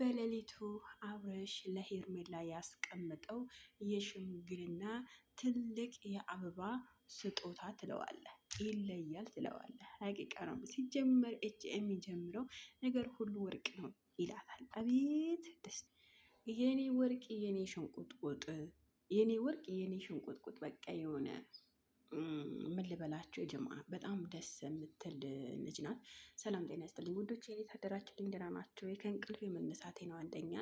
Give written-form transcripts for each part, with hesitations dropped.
በሌሊቱ አብርሽ ለሄርሜላ ያስቀምጠው የሽምግልና ትልቅ የአበባ ስጦታ ትለዋለህ፣ ይለያል ትለዋለህ። ሀቂቃ ነው። ሲጀመር የሚጀምረው ነገር ሁሉ ወርቅ ነው ይላታል። አቤት ደስ የኔ ወርቅ የኔ ሽንቁጥቁጥ፣ የኔ ወርቅ የኔ ሽንቁጥቁጥ። በቃ የሆነ ምን ልበላችሁ ጀማ በጣም ደስ የምትል ልጅ ናት። ሰላም ጤና ይስጥልኝ ውዶች፣ የኔ ታደራችሁልኝ ደህና ናቸው? ከእንቅልፍ የመነሳቴ ነው አንደኛ።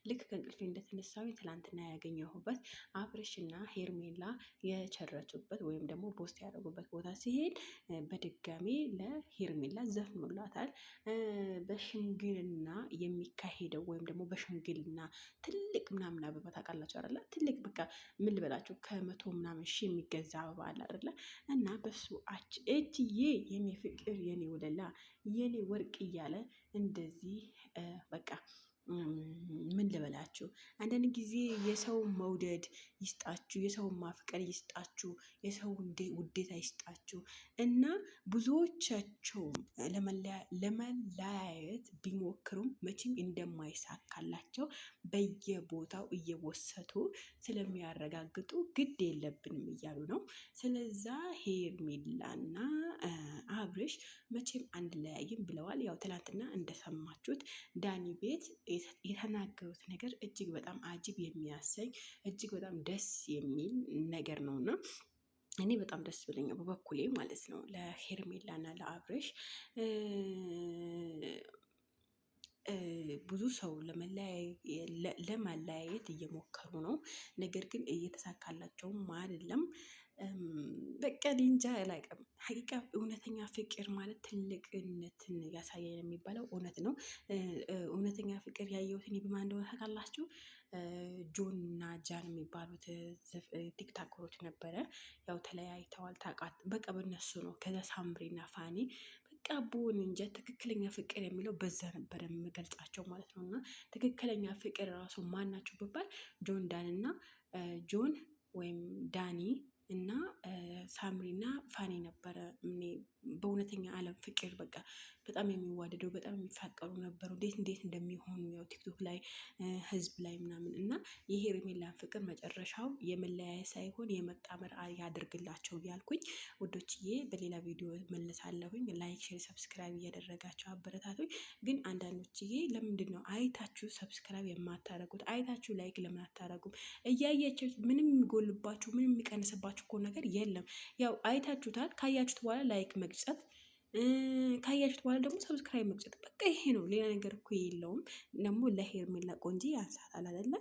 ልክ ከእንቅልፍ እንደተነሳው ትላንትና ያገኘሁበት አብርሽና ሄርሜላ የቸረቱበት ወይም ደግሞ ፖስት ያደረጉበት ቦታ ሲሄድ በድጋሚ ለሄርሜላ ዘፍኖላታል። በሽምግልና የሚካሄደው ወይም ደግሞ በሽምግልና ትልቅ ምናምን አበባ ታውቃላችሁ አይደለ? ትልቅ በቃ ምን ልበላችሁ ከ100 ምናምን ሺህ የሚገዛ አበባ አለ አይደለ? እና በሱ እትዬ የኔ ፍቅር የኔ ወለላ የኔ ወርቅ እያለ እንደዚህ በቃ ምን ልበላችሁ፣ አንዳንድ ጊዜ የሰው መውደድ ይስጣችሁ፣ የሰው ማፍቀር ይስጣችሁ፣ የሰው ውዴታ ይስጣችሁ እና ብዙዎቻቸውም ለመለያየት ቢሞክሩም መቼም እንደማይሳካላቸው በየቦታው እየወሰቱ ስለሚያረጋግጡ ግድ የለብንም እያሉ ነው። ስለዛ ሄርሜላና አብርሽ መቼም አንለያይም ብለዋል። ያው ትላንትና እንደሰማችሁት ዳኒ ቤት የተናገሩት ነገር እጅግ በጣም አጅብ የሚያሰኝ እጅግ በጣም ደስ የሚል ነገር ነውና እኔ በጣም ደስ ብለኛል በበኩሌ ማለት ነው ለሄርሜላና ለአብርሽ። ብዙ ሰው ለመለያየት እየሞከሩ ነው፣ ነገር ግን እየተሳካላቸውም አይደለም። በቃ እንጃ አላውቅም። ሀቂቃ እውነተኛ ፍቅር ማለት ትልቅነትን ያሳያል የሚባለው እውነት ነው። እውነተኛ ፍቅር ያየሁት እኔ በማን እንደሆነ ታውቃላችሁ? ጆን እና ጃን የሚባሉት ቲክታከሮች ነበረ። ያው ተለያይተዋል ታውቃት፣ በቃ በነሱ ነው። ከዛ ሳምሪ እና ፋኒ በቃ ቦን እንጃ ትክክለኛ ፍቅር የሚለው በዛ ነበር የምገልጻቸው ማለት ነው። እና ትክክለኛ ፍቅር ራሱ ማናቸው ብባል ጆን ዳን እና ጆን ወይም ዳኒ እና ሳምሪ እና ፋኒ ነበረ። በእውነተኛ ዓለም ፍቅር በቃ በጣም የሚዋደደው በጣም የሚፋቀሩ ነበሩ። እንዴት እንደሚሆኑ ያው ቲክቶክ ላይ ህዝብ ላይ ምናምን እና የሄርሜላን ፍቅር መጨረሻው የመለያየ ሳይሆን የመጣመር ያደርግላቸው እያልኩኝ ውዶችዬ በሌላ ቪዲዮ መለሳለሁኝ። ላይክ፣ ሼር፣ ሰብስክራይብ እያደረጋቸው አበረታቶኝ። ግን አንዳንዶችዬ ለምንድን ነው አይታችሁ ሰብስክራይብ የማታረጉት? አይታችሁ ላይክ ለምን አታረጉም? እያያችሁ ምንም የሚጎልባችሁ ምንም የሚቀንስባችሁ እኮ ነገር የለም። ያው አይታችሁታል። ካያችሁት በኋላ ላይክ መግጨት፣ ካያችሁት በኋላ ደግሞ ሰብስክራይብ መግጨት፣ በቃ ይሄ ነው። ሌላ ነገር እኮ የለውም። ደግሞ ለሄርሜላ ቆንጂ ያንሳታል አይደለ?